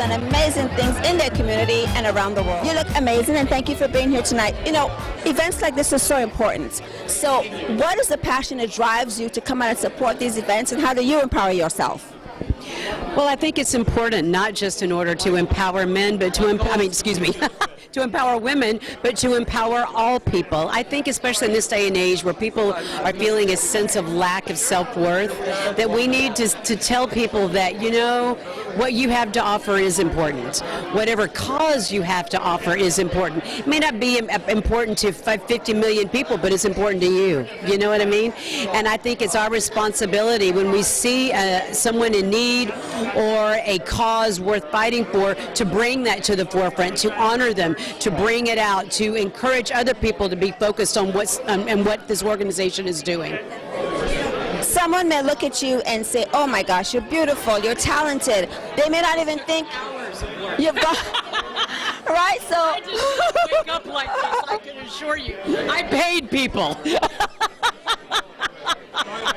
done amazing things in their community and around the world. You look amazing, and thank you for being here tonight. You know, events like this are so important. So what is the passion that drives you to come out and support these events, and how do you empower yourself? Well, I think it's important not just in order to empower men, but to to empower women, but to empower all people. I think especially in this day and age where people are feeling a sense of lack of self-worth, that we need to tell people that, you know, what you have to offer is important. Whatever cause you have to offer is important. It may not be important to 50 million people, but it's important to you. You know what I mean? And I think it's our responsibility when we see someone in need or a cause worth fighting for to bring that to the forefront, to honor them, to bring it out, to encourage other people to be focused on what this organization is doing. Someone may look at you and say, oh my gosh, you're beautiful, you're talented. They may not even think you've got, right? So I just wake up like this, I can assure you. I paid people.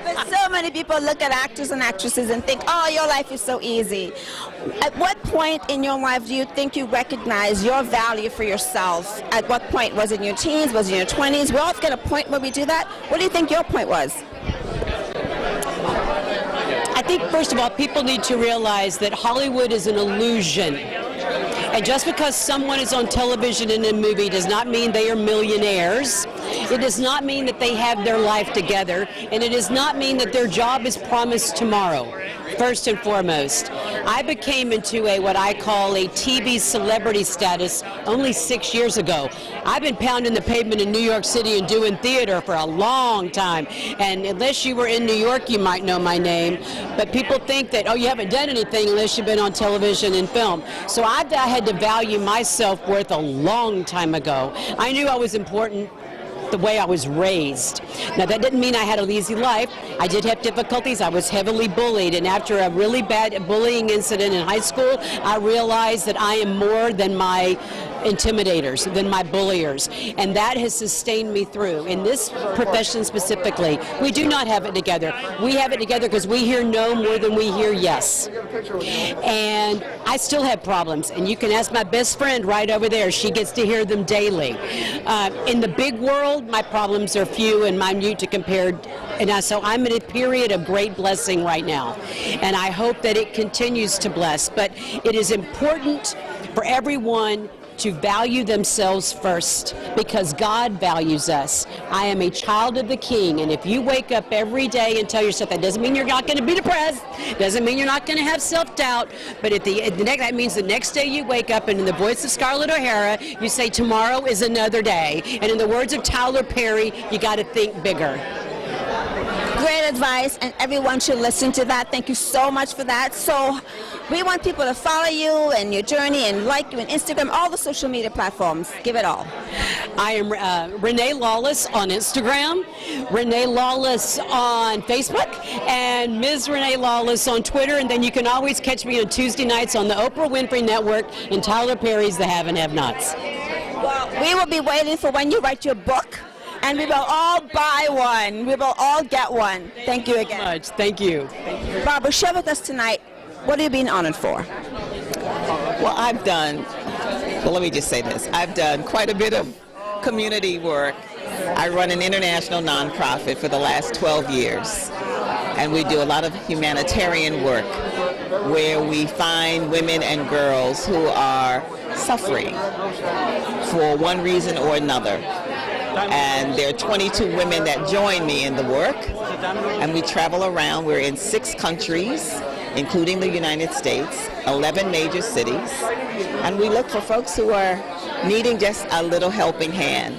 But so many people look at actors and actresses and think, oh, your life is so easy. At what point in your life do you think you recognize your value for yourself? At what point? Was it in your teens? Was it in your 20s? We all get a point where we do that. What do you think your point was? I think, first of all, people need to realize that Hollywood is an illusion. And just because someone is on television in a movie does not mean they are millionaires. It does not mean that they have their life together. And it does not mean that their job is promised tomorrow, first and foremost. I became into what I call a TV celebrity status only 6 years ago. I've been pounding the pavement in New York City and doing theater for a long time. And unless you were in New York, you might know my name. But people think that, oh, you haven't done anything unless you've been on television and film. So I had to value my self-worth a long time ago. I knew I was important the way I was raised. Now, that didn't mean I had an easy life. I did have difficulties. I was heavily bullied, and after a really bad bullying incident in high school, I realized that I am more than my intimidators, than my bulliers, and that has sustained me through. In this profession specifically, we do not have it together. We have it together because we hear no more than we hear yes. And I still have problems, and you can ask my best friend right over there. She gets to hear them daily. In the big world, my problems are few and minute to compare, and so I'm in a period of great blessing right now, and I hope that it continues to bless. But it is important for everyone to value themselves first, because God values us. I am a child of the King, and if you wake up every day and tell yourself, that doesn't mean you're not going to be depressed, doesn't mean you're not going to have self-doubt, but that means the next day you wake up and in the voice of Scarlett O'Hara, you say, tomorrow is another day. And in the words of Tyler Perry, you got to think bigger. Great advice, and everyone should listen to that. Thank you so much for that. So we want people to follow you and your journey and like you on Instagram, all the social media platforms. Give it all. I am Rene Lawless on Instagram, Rene Lawless on Facebook, and Ms. Rene Lawless on Twitter. And then you can always catch me on Tuesday nights on the Oprah Winfrey Network and Tyler Perry's The Have and Have-Nots. Well, we will be waiting for when you write your book. And we will all buy one. We will all get one. Thank you again. Much. Thank you. Barbara, share with us tonight, what are you being honored for? Well, let me just say this. I've done quite a bit of community work. I run an international nonprofit for the last 12 years. And we do a lot of humanitarian work where we find women and girls who are suffering for one reason or another. And there are 22 women that join me in the work, and we travel around. We're in 6 countries, including the United States, 11 major cities, and we look for folks who are needing just a little helping hand.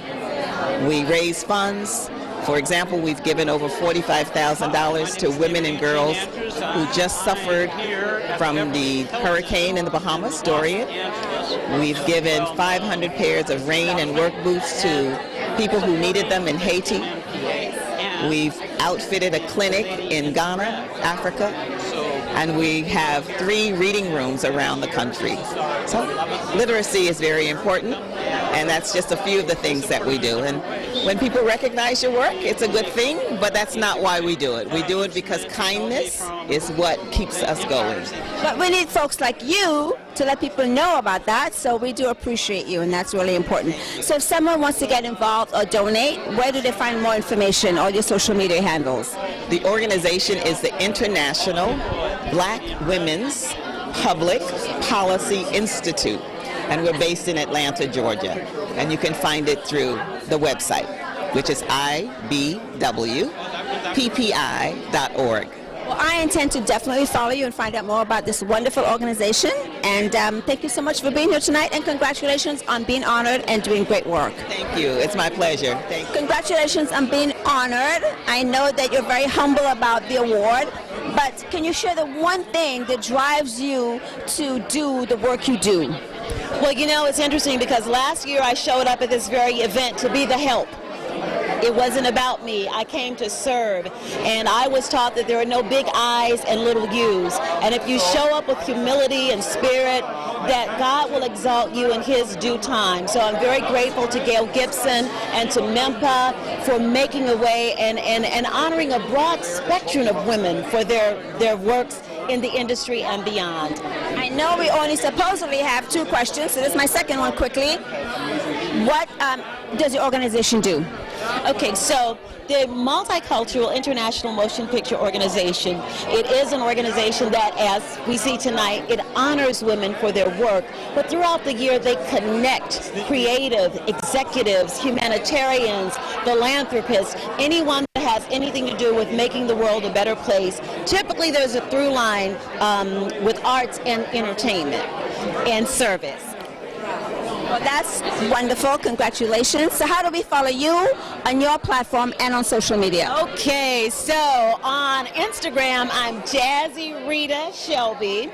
We raise funds. For example, we've given over $45,000 to women and girls who just suffered from the hurricane in the Bahamas, Dorian. We've given 500 pairs of rain and work boots to people who needed them in Haiti. We've outfitted a clinic in Ghana, Africa, and we have 3 reading rooms around the country. So literacy is very important, And that's just a few of the things that we do. And when people recognize your work, it's a good thing, but that's not why we do it. We do it because kindness is what keeps us going. But we need folks like you to let people know about that, so we do appreciate you, and that's really important. So if someone wants to get involved or donate, where do they find more information, or your social media handles? The organization is the International Black Women's Public Policy Institute, and we're based in Atlanta, Georgia. And you can find it through the website, which is ibwppi.org. Well, I intend to definitely follow you and find out more about this wonderful organization. And thank you so much for being here tonight, and congratulations on being honored and doing great work. Thank you. It's my pleasure. Thank you. Congratulations on being honored. I know that you're very humble about the award, but can you share the one thing that drives you to do the work you do? Well, you know, it's interesting because last year I showed up at this very event to be the help. It wasn't about me. I came to serve, and I was taught that there are no big I's and little U's. And if you show up with humility and spirit, that God will exalt you in His due time. So I'm very grateful to Gail Gibson and to MIMPA for making a way and honoring a broad spectrum of women for their works in the industry and beyond. I know we only supposedly have 2 questions, so this is my second one quickly. What does your organization do? Okay, so the Multicultural International Motion Picture Organization, it is an organization that, as we see tonight, it honors women for their work, but throughout the year they connect creative, executives, humanitarians, philanthropists, anyone that has anything to do with making the world a better place. Typically there's a through line with arts and entertainment and service. Well, that's wonderful. Congratulations. So how do we follow you on your platform and on social media? Okay, so on Instagram, I'm Jazzy Rita Shelby.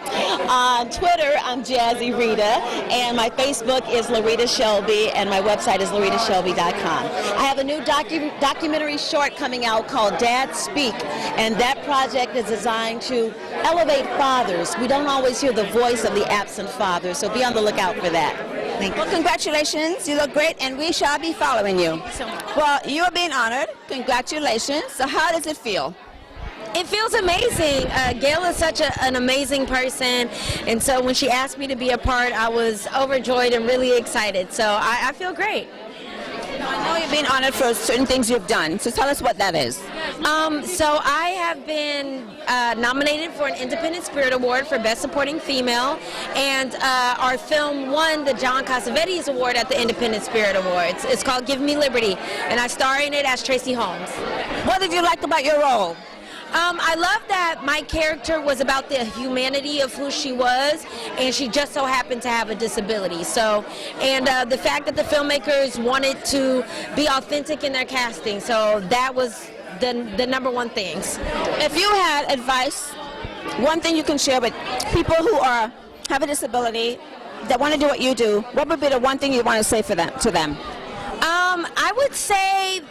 On Twitter, I'm Jazzy Rita. And my Facebook is Larita Shelby, and my website is laritashelby.com. I have a new documentary short coming out called Dad Speak, and that project is designed to elevate fathers. We don't always hear the voice of the absent father, so be on the lookout for that. Thank you. Well, congratulations. You look great, and we shall be following you. So much. Well, you are being honored. Congratulations. So how does it feel? It feels amazing. Gail is such an amazing person, and so when she asked me to be a part, I was overjoyed and really excited. So I feel great. I know you're being honored for certain things you've done, so tell us what that is. So I have been nominated for an Independent Spirit Award for Best Supporting Female, and our film won the John Cassavetes Award at the Independent Spirit Awards. It's called Give Me Liberty, and I star in it as Tracy Holmes. What did you like about your role? I love that my character was about the humanity of who she was, and she just so happened to have a disability. So, and the fact that the filmmakers wanted to be authentic in their casting, so that was the number one things. If you had advice, one thing you can share with people who have a disability that want to do what you do, what would be the one thing you want to say to them? I would say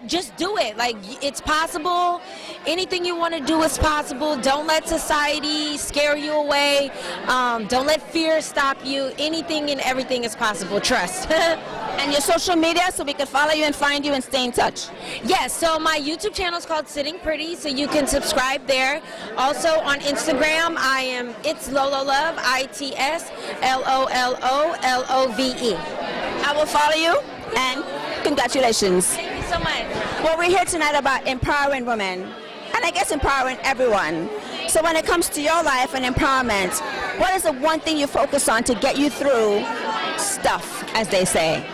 just do it. Like, it's possible. Anything you want to do is possible. Don't let society scare you away. Don't let fear stop you. Anything and everything is possible. Trust. And your social media, so we can follow you and find you and stay in touch. Yes, so my YouTube channel is called Sitting Pretty, so you can subscribe there. Also on Instagram, it's Lolo Love, ITSLOLOLOVE. I will follow you, and congratulations. Thank you so much. Well, we're here tonight about empowering women, and I guess empowering everyone. So when it comes to your life and empowerment, what is the one thing you focus on to get you through stuff, as they say?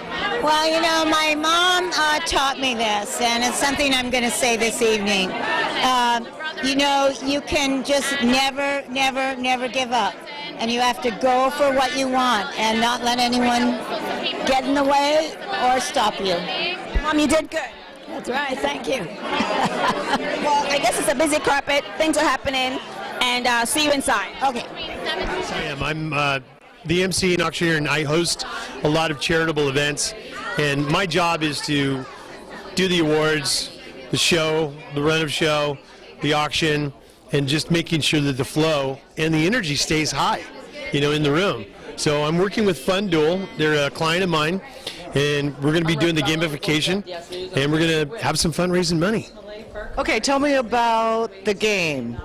Well, you know, my mom taught me this, and it's something I'm going to say this evening. You know, you can just never, never, never give up. And you have to go for what you want and not let anyone get in the way or stop you. Mom, you did good. That's right. Thank you. Well, I guess it's a busy carpet. Things are happening, and see you inside. Okay. I am. I'm the MC and Auctioneer, and I host a lot of charitable events. And my job is to do the awards, the show, the run of show, the auction, and just making sure that the flow and the energy stays high, you know, in the room. So I'm working with FunDuel. They're a client of mine, and we're going to be doing the gamification, and we're going to have some fun raising money. Okay, tell me about the game.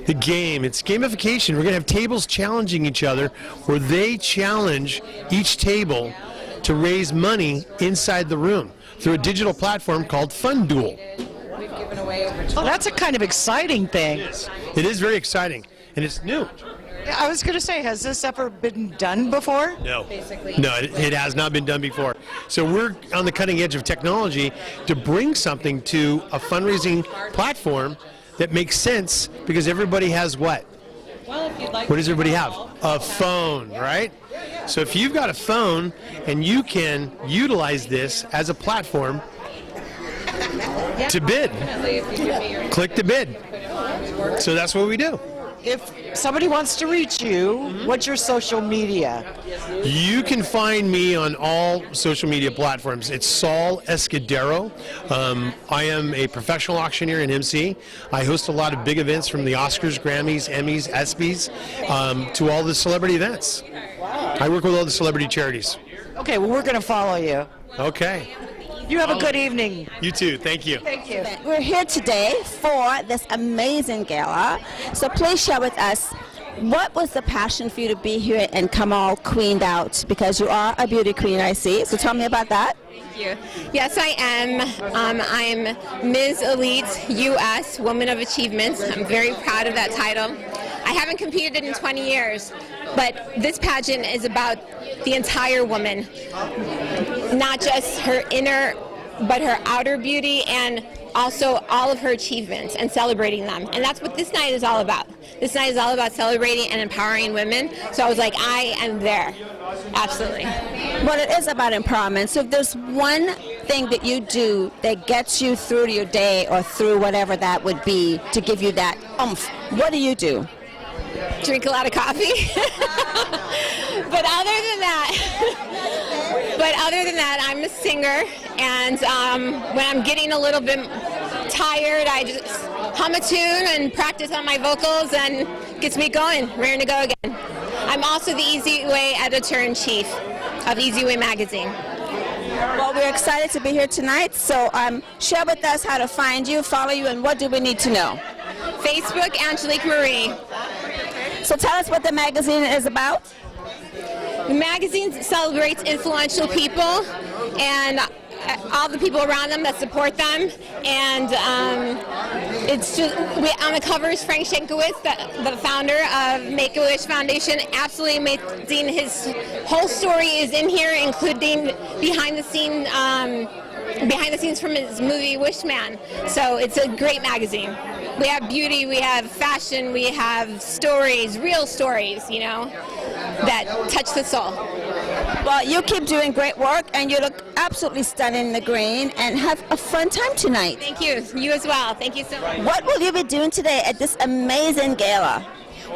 The game, it's gamification. We're going to have tables challenging each other, where they challenge each table to raise money inside the room through a digital platform called FunDuel. Oh, that's a kind of exciting thing. It is very exciting, and it's new. I was going to say, has this ever been done before? No, it has not been done before. So we're on the cutting edge of technology to bring something to a fundraising platform that makes sense, because everybody has what? What does everybody have? A phone, right? So if you've got a phone and you can utilize this as a platform to bid, click to bid. So that's what we do. If somebody wants to reach you, what's your social media? You can find me on all social media platforms. It's Saul Escudero. I am a professional auctioneer and Emcee. I host a lot of big events, from the Oscars, Grammys, Emmys, ESPYs, to all the celebrity events. I work with all the celebrity charities. Okay, well, we're going to follow you. Okay. You have a good evening. You too. Thank you. Thank you. We're here today for this amazing gala. So please share with us, what was the passion for you to be here and come all queened out? Because you are a beauty queen, I see. So tell me about that. Thank you. Yes, I am. I'm Ms. Elite U.S. Woman of Achievements. I'm very proud of that title. I haven't competed in 20 years, but this pageant is about the entire woman, not just her inner, but her outer beauty, and also all of her achievements and celebrating them. And that's what this night is all about. This night is all about celebrating and empowering women. So I was like, I am there. Absolutely. Well, it is about empowerment. So if there's one thing that you do that gets you through your day or through whatever that would be to give you that oomph, what do you do? Drink a lot of coffee. But other than that, I'm a singer, and when I'm getting a little bit tired, I just hum a tune and practice on my vocals, and gets me going, raring to go again. I'm also the Easy Way editor-in-chief of Easy Way magazine. Well, we're excited to be here tonight, so share with us how to find you, follow you, and what do we need to know? Facebook, Angelique Marie. So tell us what the magazine is about. The magazine celebrates influential people and all the people around them that support them, and it's just on the cover is Frank Shankowitz, the founder of Make-A-Wish Foundation. Absolutely amazing. His whole story is in here, including behind the scenes from his movie Wishman. So it's a great magazine. We have beauty, we have fashion, we have stories, real stories, you know, that touch the soul. Well, you keep doing great work, and you look absolutely stunning in the green, and have a fun time tonight. Thank you. You as well. Thank you so much. What will you be doing today at this amazing gala?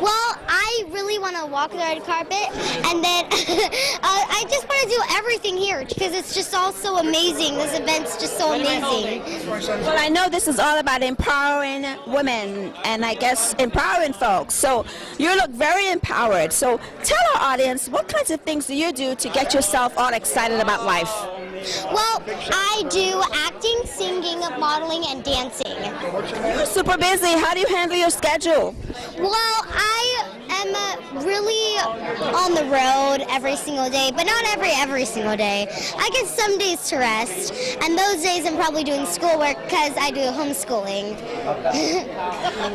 Well, I really want to walk the red carpet, and then I just want to do everything here because it's just all so amazing. This event's just so amazing. Well, I know this is all about empowering women and I guess empowering folks. So you look very empowered. So tell our audience, what kinds of things do you do to get yourself all excited about life? Well, I do acting, singing, modeling, and dancing. You're super busy. How do you handle your schedule? Well, I am really on the road every single day, but not every single day. I get some days to rest, and those days I'm probably doing schoolwork because I do homeschooling.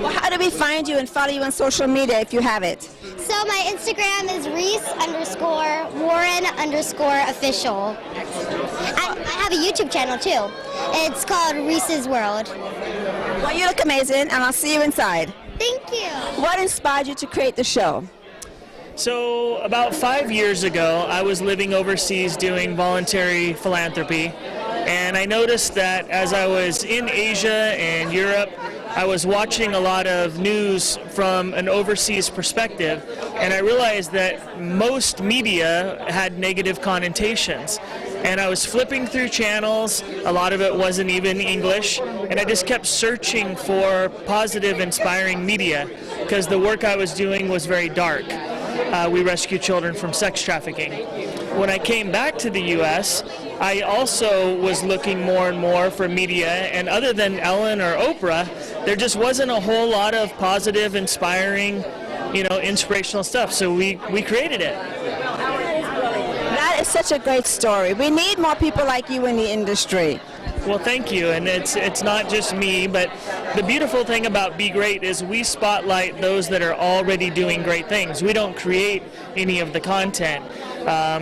Well, how do we find you and follow you on social media if you have it? So my Instagram is Reese_Warren_official. I have a YouTube channel too. It's called Reese's World. Well, you look amazing, and I'll see you inside. Thank you. What inspired you to create the show? So about 5 years ago, I was living overseas doing voluntary philanthropy, and I noticed that as I was in Asia and Europe, I was watching a lot of news from an overseas perspective, and I realized that most media had negative connotations. And I was flipping through channels, a lot of it wasn't even English, and I just kept searching for positive, inspiring media because the work I was doing was very dark. we rescue children from sex trafficking. When I came back to the U.S., I also was looking more and more for media, and other than Ellen or Oprah, there just wasn't a whole lot of positive, inspiring, inspirational stuff. So we created it. That is such a great story. We need more people like you in the industry. Well, thank you, and it's not just me, but the beautiful thing about Be Great is we spotlight those that are already doing great things. We don't create any of the content.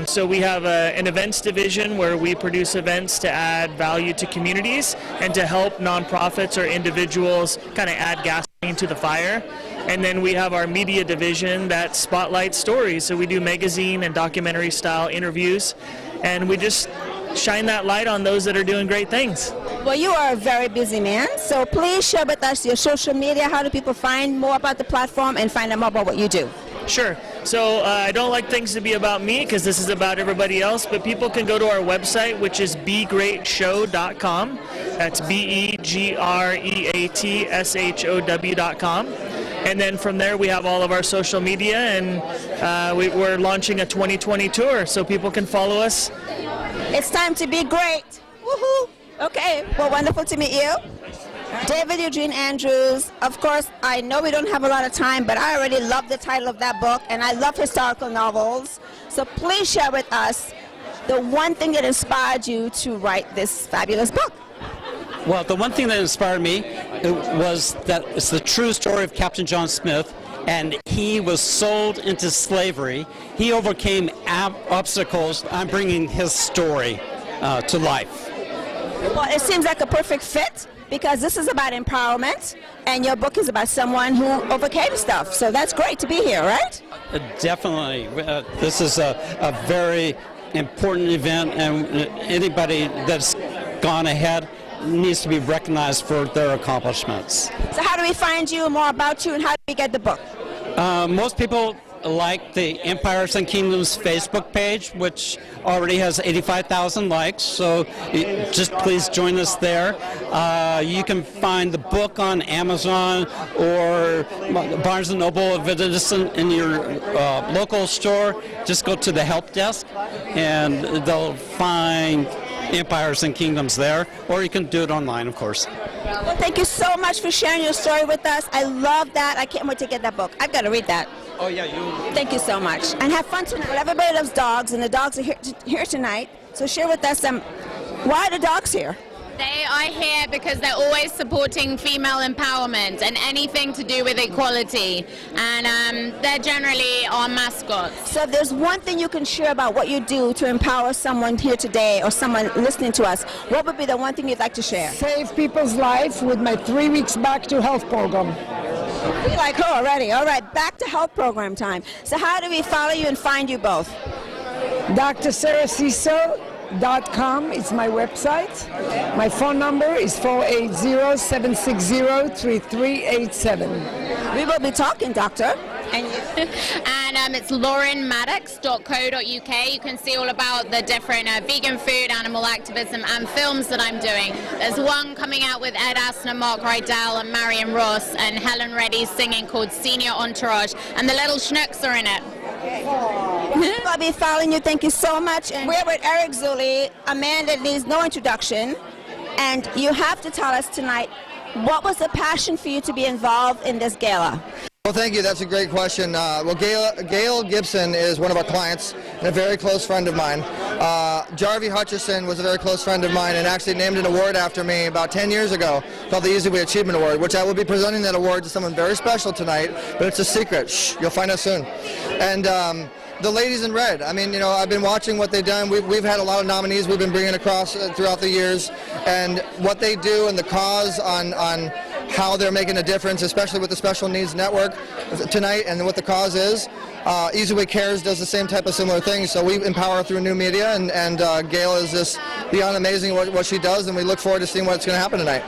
So we have an events division where we produce events to add value to communities and to help nonprofits or individuals kind of add gasoline to the fire. And then we have our media division that spotlights stories. So we do magazine and documentary style interviews, and we just shine that light on those that are doing great things. Well, you are a very busy man, so please share with us your social media. How do people find more about the platform and find out more about what you do? Sure. So I don't like things to be about me because this is about everybody else, but people can go to our website, which is begreatshow.com. That's begreatshow.com. And then from there, we have all of our social media, and we're launching a 2020 tour, so people can follow us. It's time to be great. Woohoo! Okay, well, wonderful to meet you. David Eugene Andrews. Of course, I know we don't have a lot of time, but I already love the title of that book, and I love historical novels. So please share with us the one thing that inspired you to write this fabulous book. Well, the one thing that inspired me was that it's the true story of Captain John Smith, and he was sold into slavery. He overcame obstacles. I'm bringing his story to life. Well, it seems like a perfect fit because this is about empowerment, and your book is about someone who overcame stuff. So that's great to be here, right? Definitely. This is a very important event, and anybody that's gone ahead needs to be recognized for their accomplishments. So how do we find you, more about you, and how do we get the book? Most people like the Empires and Kingdoms Facebook page, which already has 85,000 likes, so just please join us there. You can find the book on Amazon or Barnes & Noble. If it isn't in your local store, just go to the help desk and they'll find Empires and Kingdoms there, or you can do it online, of course. Well, thank you so much for sharing your story with us. I love that. I can't wait to get that book. I've got to read that. Oh, yeah, you. Thank you so much. And have fun tonight. Everybody loves dogs, and the dogs are here tonight. So share with us why are the dogs here? They are here because they're always supporting female empowerment and anything to do with equality. And they're generally our mascots. So if there's one thing you can share about what you do to empower someone here today or someone listening to us, what would be the one thing you'd like to share? Save people's life with my 3 weeks back to health program. We like her already. All right, back to health program time. So how do we follow you and find you both? Dr. Sara Siso.com is my website. My phone number is 480-760-3387. We will be talking, doctor. And it's laurenmaddox.co.uk. You can see all about the different vegan food, animal activism, and films that I'm doing. There's one coming out with Ed Asner, Mark Rydell, and Marion Ross, and Helen Reddy's singing called Senior Entourage, and the little Schnooks are in it. I'll be following you. Thank you so much. And we're with Eric Zuley, a man that needs no introduction. And you have to tell us tonight, what was the passion for you to be involved in this gala? Well, thank you. That's a great question. Gail Gibson is one of our clients and a very close friend of mine. Jarvie Hutchison was a very close friend of mine and actually named an award after me about 10 years ago called the Easy Way Achievement Award, which I will be presenting that award to someone very special tonight, but it's a secret. Shh, you'll find out soon. And the ladies in red, I mean, I've been watching what they've done. We've had a lot of nominees we've been bringing across throughout the years, and what they do and the cause on how they're making a difference, especially with the Special Needs Network tonight and what the cause is. Easy Way Cares does the same type of similar thing, so we empower through new media, and Gail is just beyond amazing what she does, and we look forward to seeing what's going to happen tonight.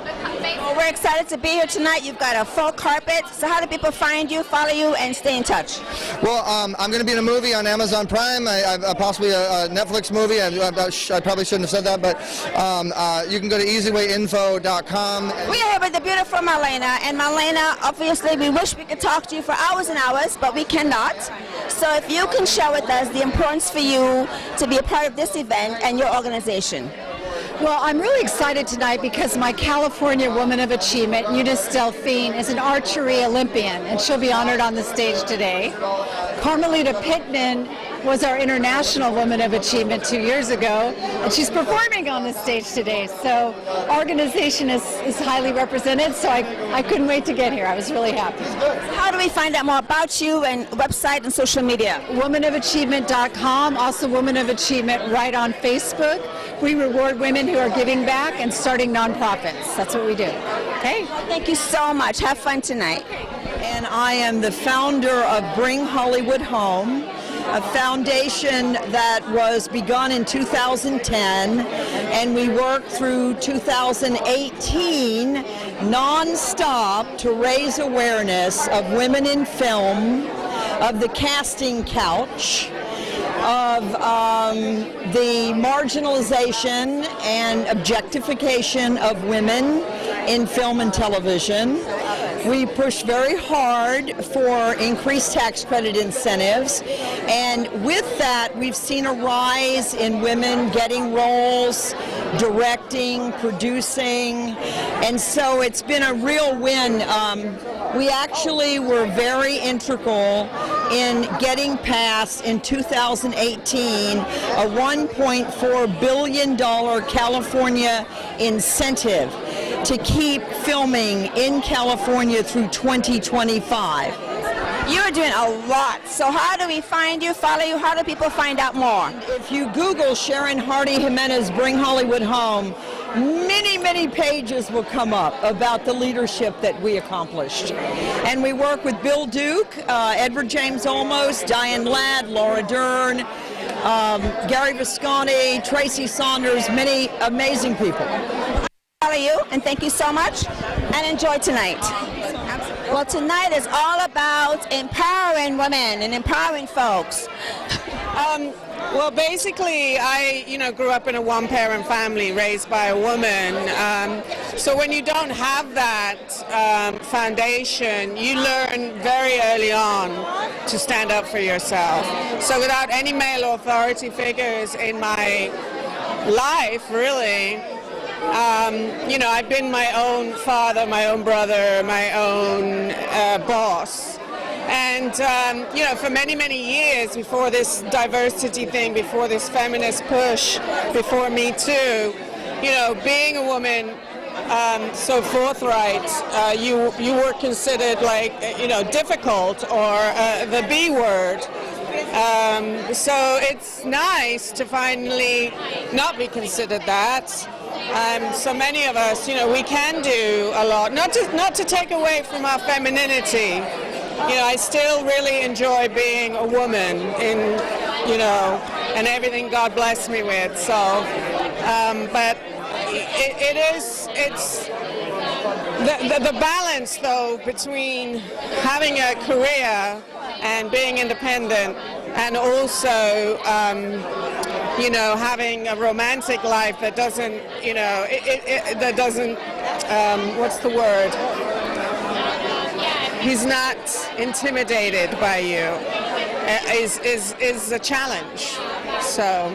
Well, we're excited to be here tonight. You've got a full carpet. So how do people find you, follow you, and stay in touch? Well, I'm going to be in a movie on Amazon Prime, possibly a Netflix movie. I probably shouldn't have said that, but you can go to easywayinfo.com. We are here with the beautiful Marlena. And Marlena, obviously, we wish we could talk to you for hours and hours, but we cannot. So if you can share with us the importance for you to be a part of this event and your organization. Well, I'm really excited tonight because my California Woman of Achievement, Eunice Delphine, is an archery Olympian, and she'll be honored on the stage today. Carmelita Pittman was our International Woman of Achievement 2 years ago, and she's performing on the stage today. So our organization is highly represented, so I couldn't wait to get here. I was really happy. How do we find out more about you and website and social media? WomanOfAchievement.com, also Woman of Achievement right on Facebook. We reward women who are giving back and starting nonprofits. That's what we do. Okay? Well, thank you so much. Have fun tonight. And I am the founder of Bring Hollywood Home, a foundation that was begun in 2010, and we worked through 2018 non-stop to raise awareness of women in film, of the casting couch, of the marginalization and objectification of women in film and television. We push very hard for increased tax credit incentives, and with that we've seen a rise in women getting roles, directing, producing, and so it's been a real win. We actually were very integral in getting passed in 2018 a $1.4 billion California incentive to keep filming in California through 2025. You're doing a lot. So how do we find you, follow you? How do people find out more? If you Google Sharon Hardy Jimenez Bring Hollywood Home, many pages will come up about the leadership that we accomplished. And we work with Bill Duke, Edward James Olmos, Diane Ladd, Laura Dern, Gary Visconti, Tracy Saunders, many amazing people. Follow you, and thank you so much, and enjoy tonight. Well, tonight is all about empowering women and empowering folks. Well, basically, I grew up in a one-parent family raised by a woman. So when you don't have that foundation, you learn very early on to stand up for yourself. So without any male authority figures in my life, really, I've been my own father, my own brother, my own boss. And, for many years before this diversity thing, before this feminist push, before Me Too, being a woman so forthright, you were considered like, difficult or the B word. So it's nice to finally not be considered that. So many of us, we can do a lot, not to take away from our femininity. I still really enjoy being a woman in, and everything God blessed me with. So, but it's the balance though between having a career and being independent, and also, having a romantic life that doesn't, that doesn't, what's the word? He's not intimidated by you, is a challenge. So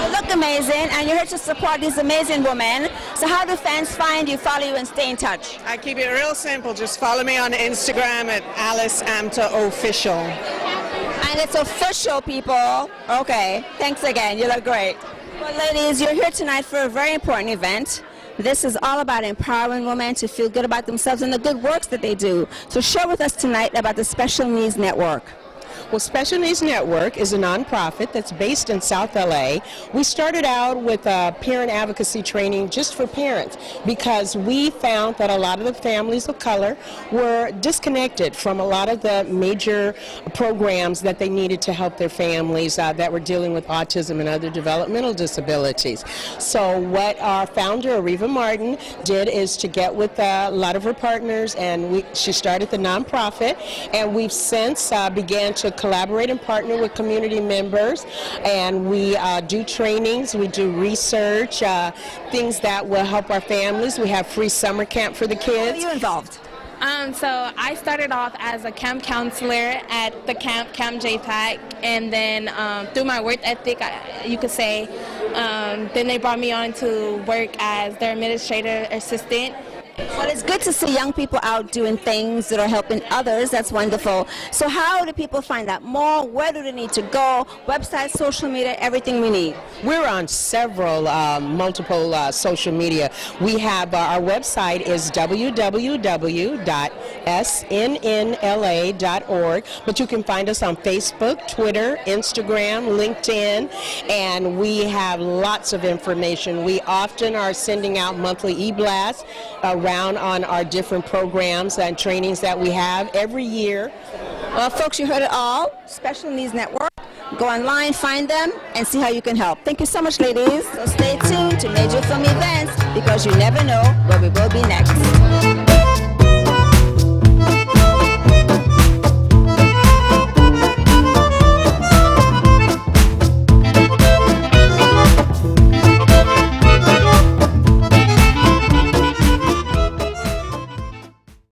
you look amazing, and you're here to support these amazing women. So how do fans find you, follow you, and stay in touch? I keep it real simple. Just follow me on Instagram at Alice Amter Official. And it's official, people. Okay, thanks again. You look great. Well, ladies, you're here tonight for a very important event. This is all about empowering women to feel good about themselves and the good works that they do. So share with us tonight about the Special Needs Network. Well, Special Needs Network is a nonprofit that's based in South LA. We started out with parent advocacy training just for parents because we found that a lot of the families of color were disconnected from a lot of the major programs that they needed to help their families that were dealing with autism and other developmental disabilities. So what our founder, Ariva Martin, did is to get with a lot of her partners, and she started the nonprofit, and we've since began to collaborate and partner with community members, and we do trainings, we do research, things that will help our families. We have free summer camp for the kids. How are you involved? So I started off as a camp counselor at the Camp JPAC, and then through my work ethic, you could say, then they brought me on to work as their administrator assistant. Well, it's good to see young people out doing things that are helping others. That's wonderful. So how do people find out more? Where do they need to go? Website, social media, everything we need. We're on several multiple social media. We have our website is www.snnla.org, but you can find us on Facebook, Twitter, Instagram, LinkedIn, and we have lots of information. We often are sending out monthly e-blasts around on our different programs and trainings that we have every year. Well, folks, you heard it all. Special Needs Network. Go online, find them, and see how you can help. Thank you so much, ladies. So stay tuned to Major Film Events because you never know where we will be next.